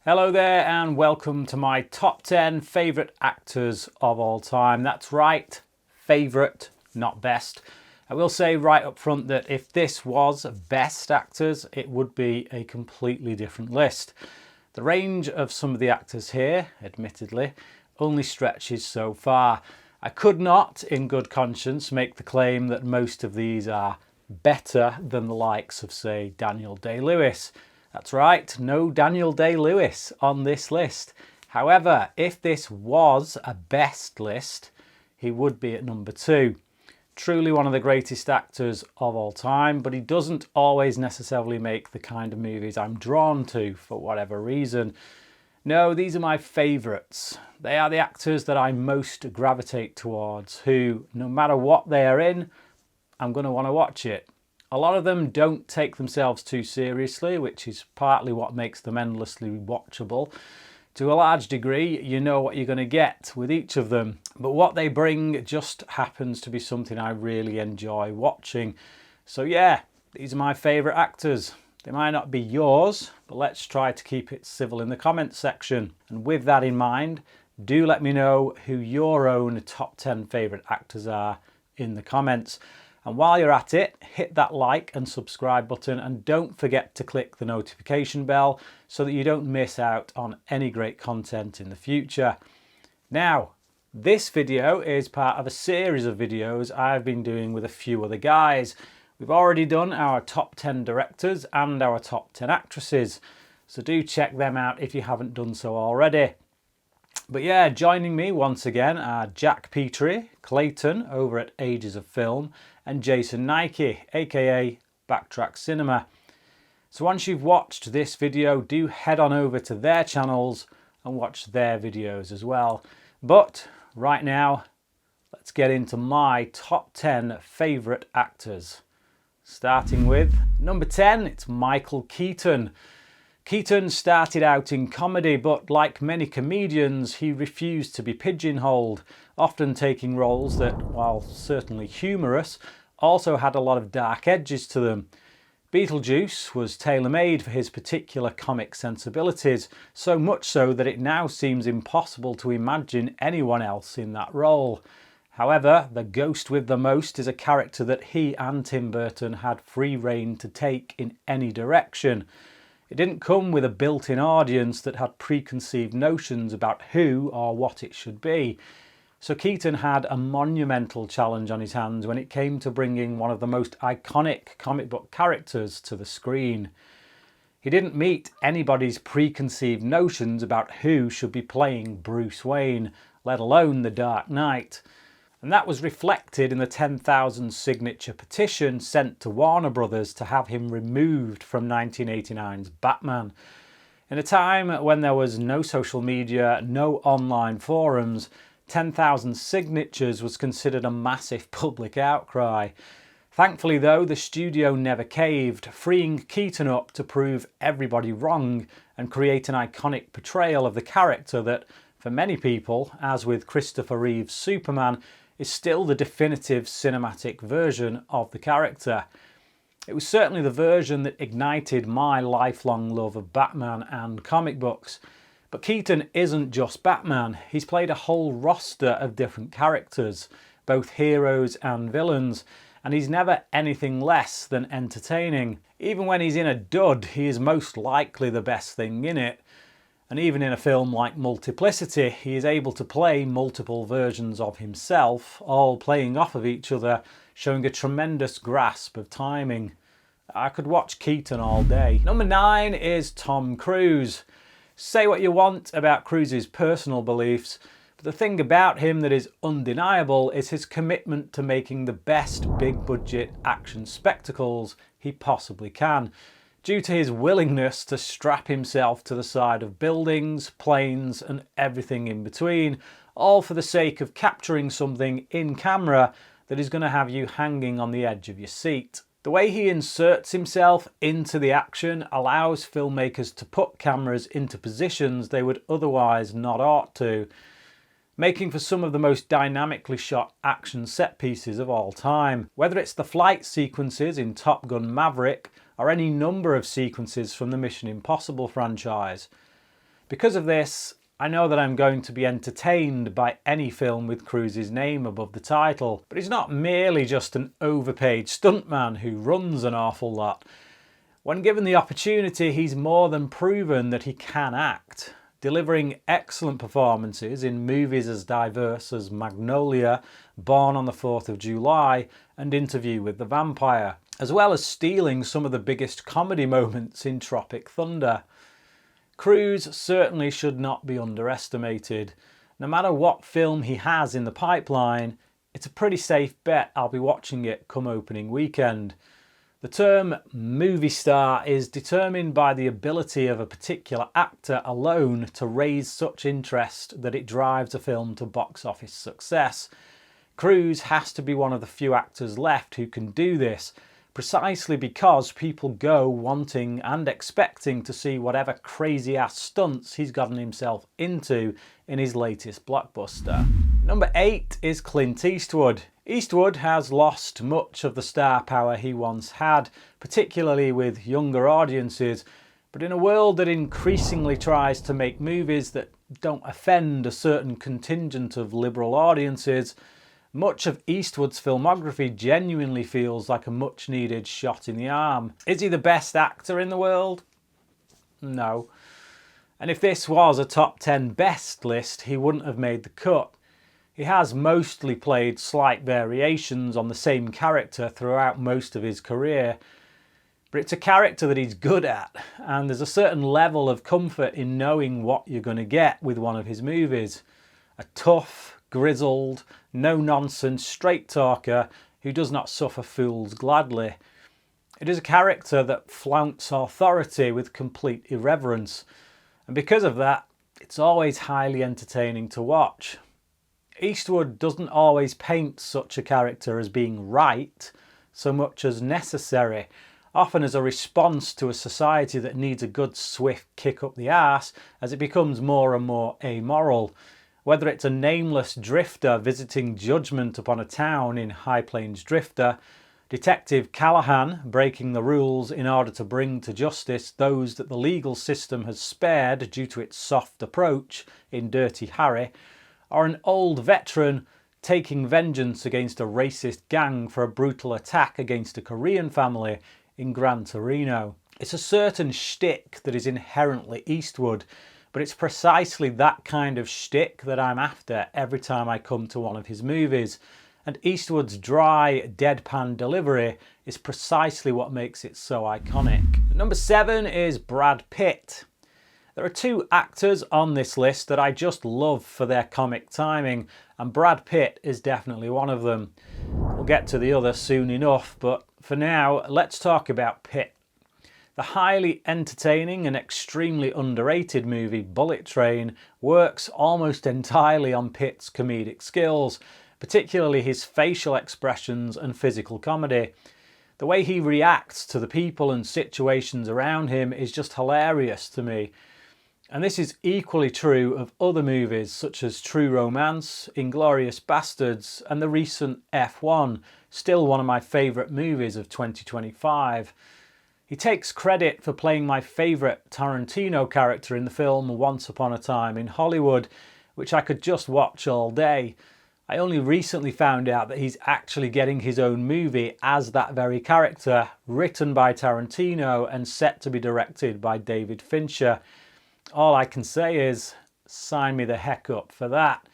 Hello there and welcome to my top 10 favourite actors of all time. That's right, favourite, not best. I will say right up front that if this was best actors, it would be a completely different list. The range of some of the actors here, admittedly, only stretches so far. I could not, in good conscience, make the claim that most of these are better than the likes of, say, Daniel Day-Lewis. That's right, no Daniel Day-Lewis on this list. However, if this was a best list, he would be at number 2. Truly one of the greatest actors of all time, but he doesn't always necessarily make the kind of movies I'm drawn to for whatever reason. No, these are my favourites. They are the actors that I most gravitate towards, who, no matter what they are in, I'm going to want to watch it. A lot of them don't take themselves too seriously, which is partly what makes them endlessly watchable. To a large degree, you know what you're going to get with each of them, but what they bring just happens to be something I really enjoy watching. So yeah, these are my favourite actors. They might not be yours, but let's try to keep it civil in the comments section. And with that in mind, do let me know who your own top 10 favourite actors are in the comments. And while you're at it, hit that like and subscribe button and don't forget to click the notification bell so that you don't miss out on any great content in the future. Now, this video is part of a series of videos I've been doing with a few other guys. We've already done our top 10 directors and our top 10 actresses, so do check them out if you haven't done so already. But yeah, joining me once again are Jack Petrie, Clayton over at Ages of Film, and Jason Nike, aka Backtrack Cinema. So once you've watched this video, do head on over to their channels and watch their videos as well. But right now, let's get into my top 10 favourite actors. Starting with number 10, it's Michael Keaton. Keaton started out in comedy, but like many comedians, he refused to be pigeonholed, often taking roles that, while certainly humorous, also had a lot of dark edges to them. Beetlejuice was tailor-made for his particular comic sensibilities, so much so that it now seems impossible to imagine anyone else in that role. However, the ghost with the most is a character that he and Tim Burton had free rein to take in any direction. It didn't come with a built-in audience that had preconceived notions about who or what it should be. So Keaton had a monumental challenge on his hands when it came to bringing one of the most iconic comic book characters to the screen. He didn't meet anybody's preconceived notions about who should be playing Bruce Wayne, let alone the Dark Knight. And that was reflected in the 10,000 signature petition sent to Warner Brothers to have him removed from 1989's Batman. In a time when there was no social media, no online forums, 10,000 signatures was considered a massive public outcry. Thankfully though, the studio never caved, freeing Keaton up to prove everybody wrong and create an iconic portrayal of the character that, for many people, as with Christopher Reeve's Superman, is still the definitive cinematic version of the character. It was certainly the version that ignited my lifelong love of Batman and comic books. But Keaton isn't just Batman, he's played a whole roster of different characters, both heroes and villains, and he's never anything less than entertaining. Even when he's in a dud, he is most likely the best thing in it. And even in a film like Multiplicity, he is able to play multiple versions of himself, all playing off of each other, showing a tremendous grasp of timing. I could watch Keaton all day. Number 9 is Tom Cruise. Say what you want about Cruise's personal beliefs, but the thing about him that is undeniable is his commitment to making the best big-budget action spectacles he possibly can, due to his willingness to strap himself to the side of buildings, planes and everything in between, all for the sake of capturing something in camera that is going to have you hanging on the edge of your seat. The way he inserts himself into the action allows filmmakers to put cameras into positions they would otherwise not ought to, making for some of the most dynamically shot action set pieces of all time. Whether it's the flight sequences in Top Gun Maverick or any number of sequences from the Mission Impossible franchise. Because of this, I know that I'm going to be entertained by any film with Cruise's name above the title, but he's not merely just an overpaid stuntman who runs an awful lot. When given the opportunity, he's more than proven that he can act, delivering excellent performances in movies as diverse as Magnolia, Born on the 4th of July, and Interview with the Vampire, as well as stealing some of the biggest comedy moments in Tropic Thunder. Cruise certainly should not be underestimated. No matter what film he has in the pipeline, it's a pretty safe bet I'll be watching it come opening weekend. The term movie star is determined by the ability of a particular actor alone to raise such interest that it drives a film to box office success. Cruise has to be one of the few actors left who can do this, precisely because people go wanting and expecting to see whatever crazy-ass stunts he's gotten himself into in his latest blockbuster. Number 8 is Clint Eastwood. Eastwood has lost much of the star power he once had, particularly with younger audiences, but in a world that increasingly tries to make movies that don't offend a certain contingent of liberal audiences, much of Eastwood's filmography genuinely feels like a much-needed shot in the arm. Is he the best actor in the world? No. And if this was a top 10 best list, he wouldn't have made the cut. He has mostly played slight variations on the same character throughout most of his career, but it's a character that he's good at, and there's a certain level of comfort in knowing what you're going to get with one of his movies. A tough, grizzled, no-nonsense straight-talker who does not suffer fools gladly. It is a character that flaunts authority with complete irreverence, and because of that, it's always highly entertaining to watch. Eastwood doesn't always paint such a character as being right so much as necessary, often as a response to a society that needs a good swift kick up the arse as it becomes more and more amoral. Whether it's a nameless drifter visiting judgment upon a town in High Plains Drifter, Detective Callahan breaking the rules in order to bring to justice those that the legal system has spared due to its soft approach in Dirty Harry, or an old veteran taking vengeance against a racist gang for a brutal attack against a Korean family in Gran Torino. It's a certain shtick that is inherently Eastwood, but it's precisely that kind of shtick that I'm after every time I come to one of his movies, and Eastwood's dry, deadpan delivery is precisely what makes it so iconic. Number 7 is Brad Pitt. There are 2 actors on this list that I just love for their comic timing, and Brad Pitt is definitely one of them. We'll get to the other soon enough, but for now, let's talk about Pitt. The highly entertaining and extremely underrated movie Bullet Train works almost entirely on Pitt's comedic skills, particularly his facial expressions and physical comedy. The way he reacts to the people and situations around him is just hilarious to me. And this is equally true of other movies such as True Romance, Inglourious Basterds, and the recent F1, still one of my favourite movies of 2025. He takes credit for playing my favourite Tarantino character in the film Once Upon a Time in Hollywood, which I could just watch all day. I only recently found out that he's actually getting his own movie as that very character, written by Tarantino and set to be directed by David Fincher. All I can say is, sign me the heck up for that.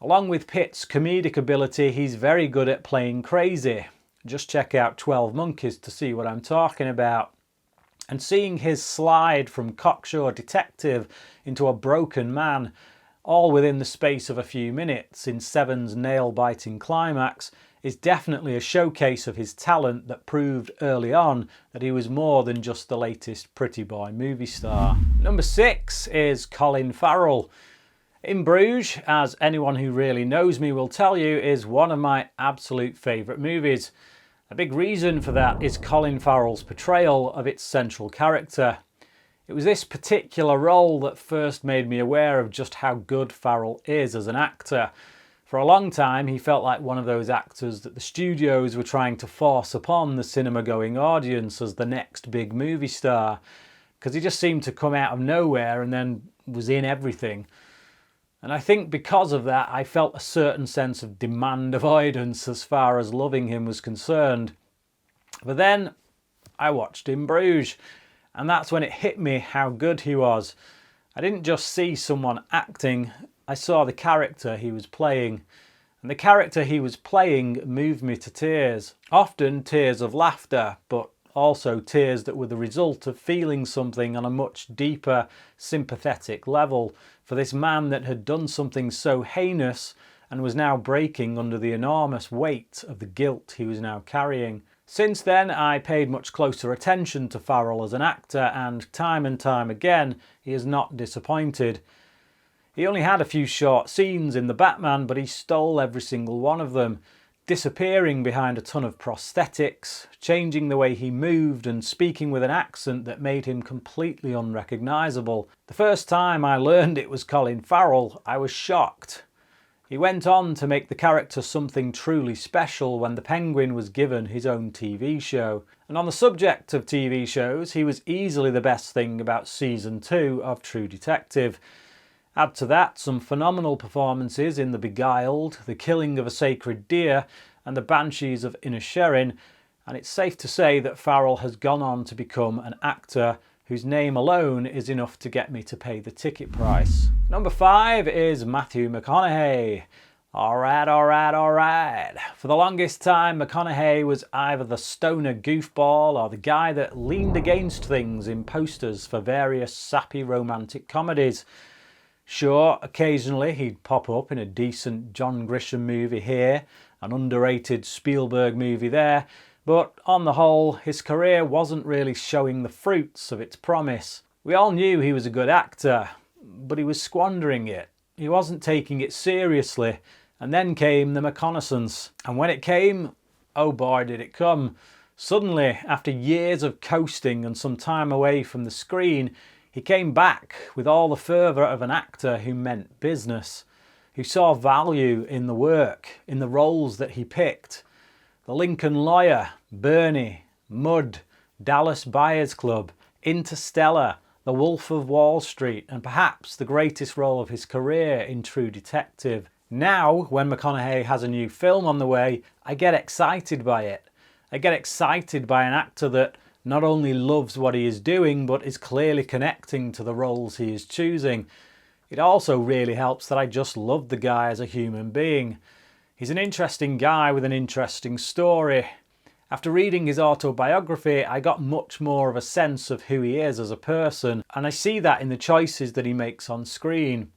Along with Pitt's comedic ability, he's very good at playing crazy. Just check out 12 Monkeys to see what I'm talking about. And seeing his slide from cocksure detective into a broken man, all within the space of a few minutes in Seven's nail-biting climax, is definitely a showcase of his talent that proved early on that he was more than just the latest pretty boy movie star. Number 6 is Colin Farrell. In Bruges, as anyone who really knows me will tell you, is one of my absolute favourite movies. A big reason for that is Colin Farrell's portrayal of its central character. It was this particular role that first made me aware of just how good Farrell is as an actor. For a long time, he felt like one of those actors that the studios were trying to force upon the cinema-going audience as the next big movie star. because he just seemed to come out of nowhere and then was in everything. And I think because of that, I felt a certain sense of demand avoidance as far as loving him was concerned. But then I watched In Bruges, and that's when it hit me how good he was. I didn't just see someone acting, I saw the character he was playing. And the character he was playing moved me to tears. Often tears of laughter, but also tears that were the result of feeling something on a much deeper, sympathetic level for this man that had done something so heinous and was now breaking under the enormous weight of the guilt he was now carrying. Since then, I paid much closer attention to Farrell as an actor, and time again, he has not disappointed. He only had a few short scenes in The Batman, but he stole every single one of them, disappearing behind a ton of prosthetics, changing the way he moved and speaking with an accent that made him completely unrecognisable. The first time I learned it was Colin Farrell, I was shocked. He went on to make the character something truly special when the Penguin was given his own TV show. And on the subject of TV shows, he was easily the best thing about Season 2 of True Detective. Add to that some phenomenal performances in The Beguiled, The Killing of a Sacred Deer and The Banshees of Inisherin, and it's safe to say that Farrell has gone on to become an actor whose name alone is enough to get me to pay the ticket price. Number 5 is Matthew McConaughey. Alright. For the longest time, McConaughey was either the stoner goofball or the guy that leaned against things in posters for various sappy romantic comedies. Sure, occasionally he'd pop up in a decent John Grisham movie here, an underrated Spielberg movie there, but on the whole, his career wasn't really showing the fruits of its promise. We all knew he was a good actor, but he was squandering it. He wasn't taking it seriously, and then came The Reconnaissance. And when it came, oh boy did it come. Suddenly, after years of coasting and some time away from the screen, he came back with all the fervour of an actor who meant business, who saw value in the work, in the roles that he picked. The Lincoln Lawyer, Bernie, Mud, Dallas Buyers Club, Interstellar, The Wolf of Wall Street, and perhaps the greatest role of his career in True Detective. Now, when McConaughey has a new film on the way, I get excited by it. I get excited by an actor that not only loves what he is doing, but is clearly connecting to the roles he is choosing. It also really helps that I just love the guy as a human being. He's an interesting guy with an interesting story. After reading his autobiography, I got much more of a sense of who he is as a person, and I see that in the choices that he makes on screen.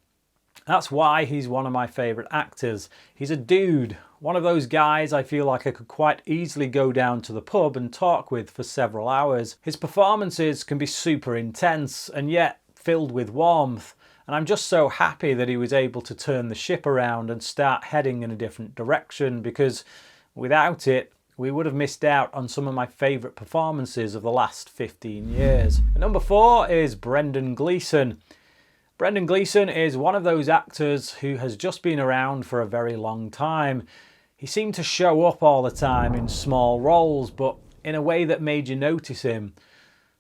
That's why he's one of my favourite actors. He's a dude, one of those guys I feel like I could quite easily go down to the pub and talk with for several hours. His performances can be super intense and yet filled with warmth, and I'm just so happy that he was able to turn the ship around and start heading in a different direction, because without it, we would have missed out on some of my favourite performances of the last 15 years. And number 4 is Brendan Gleeson. Brendan Gleeson is one of those actors who has just been around for a very long time. He seemed to show up all the time in small roles, but in a way that made you notice him.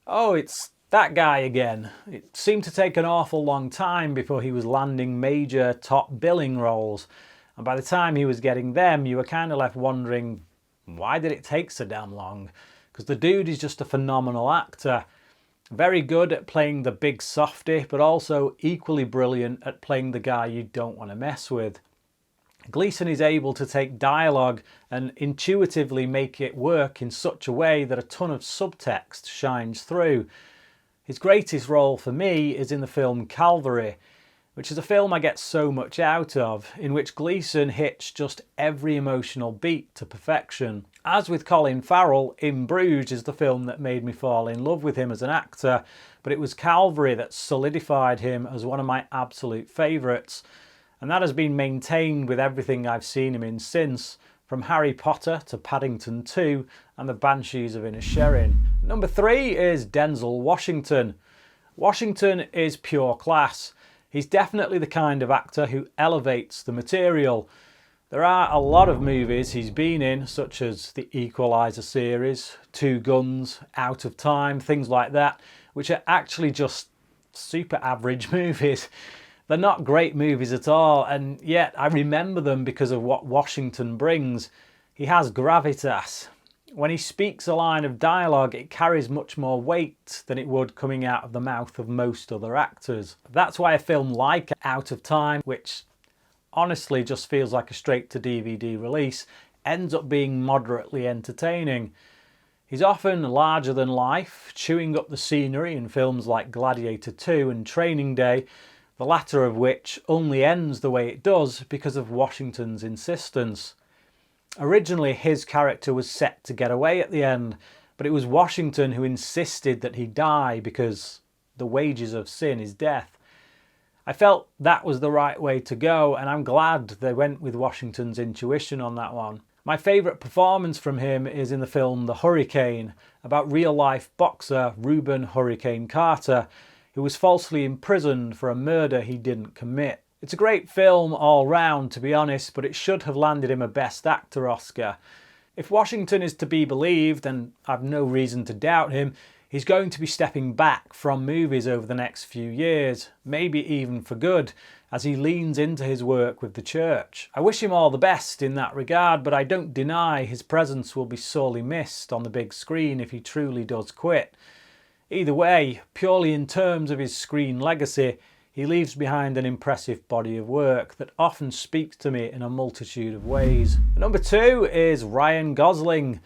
Oh, it's that guy again. It seemed to take an awful long time before he was landing major top billing roles. And by the time he was getting them, you were kind of left wondering, why did it take so damn long? Because the dude is just a phenomenal actor. Very good at playing the big softy, but also equally brilliant at playing the guy you don't want to mess with. Gleeson is able to take dialogue and intuitively make it work in such a way that a ton of subtext shines through. His greatest role for me is in the film Calvary, which is a film I get so much out of, in which Gleeson hits just every emotional beat to perfection. As with Colin Farrell, In Bruges is the film that made me fall in love with him as an actor, but it was Calvary that solidified him as one of my absolute favourites, and that has been maintained with everything I've seen him in since, from Harry Potter to Paddington 2 and The Banshees of Inisherin. Number 3 is Denzel Washington. Washington is pure class. He's definitely the kind of actor who elevates the material. There are a lot of movies he's been in, such as the Equalizer series, Two Guns, Out of Time, things like that, which are actually just super average movies. They're not great movies at all, and yet I remember them because of what Washington brings. He has gravitas. When he speaks a line of dialogue, it carries much more weight than it would coming out of the mouth of most other actors. That's why a film like Out of Time, which honestly just feels like a straight-to-DVD release, ends up being moderately entertaining. He's often larger than life, chewing up the scenery in films like Gladiator 2 and Training Day, the latter of which only ends the way it does because of Washington's insistence. Originally, his character was set to get away at the end, but it was Washington who insisted that he die because the wages of sin is death. I felt that was the right way to go, and I'm glad they went with Washington's intuition on that one. My favourite performance from him is in the film The Hurricane, about real-life boxer Reuben Hurricane Carter, who was falsely imprisoned for a murder he didn't commit. It's a great film all round, to be honest, but it should have landed him a Best Actor Oscar. If Washington is to be believed, and I've no reason to doubt him, he's going to be stepping back from movies over the next few years, maybe even for good, as he leans into his work with the church. I wish him all the best in that regard, but I don't deny his presence will be sorely missed on the big screen if he truly does quit. Either way, purely in terms of his screen legacy, he leaves behind an impressive body of work that often speaks to me in a multitude of ways. Number 2 is Ryan Gosling.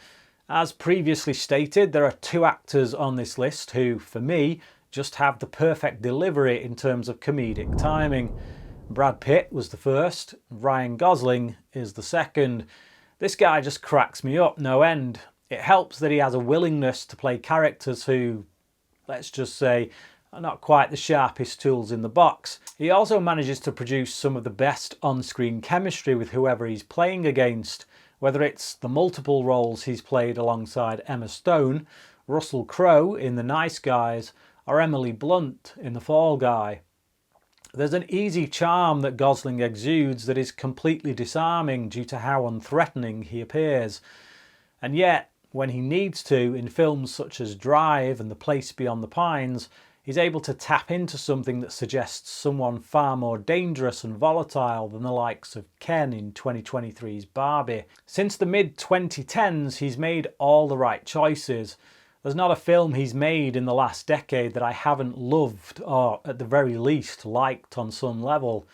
As previously stated, there are 2 actors on this list who, for me, just have the perfect delivery in terms of comedic timing. Brad Pitt was the first, Ryan Gosling is the second. This guy just cracks me up no end. It helps that he has a willingness to play characters who, let's just say, are not quite the sharpest tools in the box. He also manages to produce some of the best on-screen chemistry with whoever he's playing against, whether it's the multiple roles he's played alongside Emma Stone, Russell Crowe in The Nice Guys, or Emily Blunt in The Fall Guy. There's an easy charm that Gosling exudes that is completely disarming due to how unthreatening he appears. And yet, when he needs to, in films such as Drive and The Place Beyond the Pines, he's able to tap into something that suggests someone far more dangerous and volatile than the likes of Ken in 2023's Barbie. Since the mid-2010s, he's made all the right choices. There's not a film he's made in the last decade that I haven't loved, or at the very least liked on some level.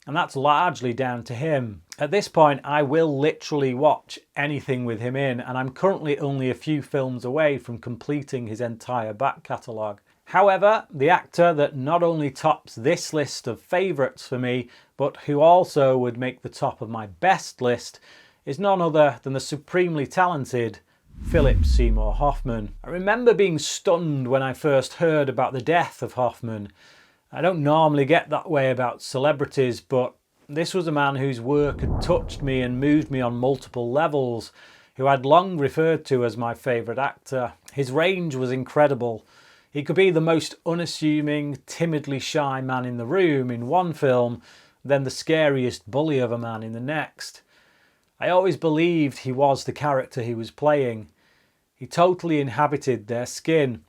And that's largely down to him. At this point, I will literally watch anything with him in, and I'm currently only a few films away from completing his entire back catalogue. However, the actor that not only tops this list of favourites for me, but who also would make the top of my best list, is none other than the supremely talented Philip Seymour Hoffman. I remember being stunned when I first heard about the death of Hoffman. I don't normally get that way about celebrities, but this was a man whose work had touched me and moved me on multiple levels, who I'd long referred to as my favourite actor. His range was incredible. He could be the most unassuming, timidly shy man in the room in one film, then the scariest bully of a man in the next. I always believed he was the character he was playing. He totally inhabited their skin.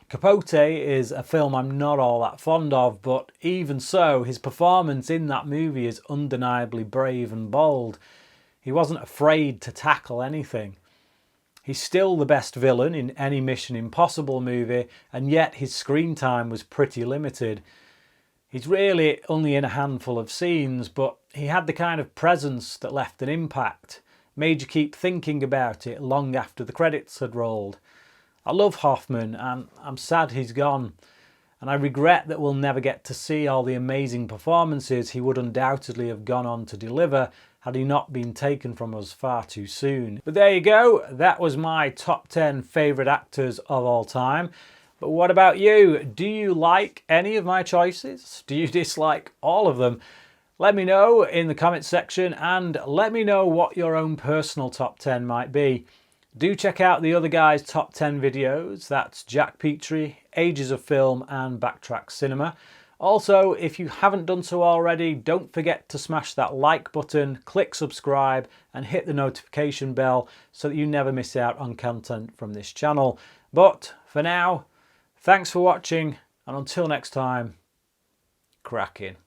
Capote is a film I'm not all that fond of, but even so, his performance in that movie is undeniably brave and bold. He wasn't afraid to tackle anything. He's still the best villain in any Mission Impossible movie, and yet his screen time was pretty limited. He's really only in a handful of scenes, but he had the kind of presence that left an impact, made you keep thinking about it long after the credits had rolled. I love Hoffman, and I'm sad he's gone, and I regret that we'll never get to see all the amazing performances he would undoubtedly have gone on to deliver had he not been taken from us far too soon. But there you go, that was my top 10 favourite actors of all time. But what about you? Do you like any of my choices? Do you dislike all of them? Let me know in the comments section, and let me know what your own personal top 10 might be. Do check out the other guys' top 10 videos. That's Jack Petrie, Ages of Film and Backtrack Cinema. Also, if you haven't done so already, don't forget to smash that like button, click subscribe and hit the notification bell so that you never miss out on content from this channel. But for now, thanks for watching, and until next time, cracking.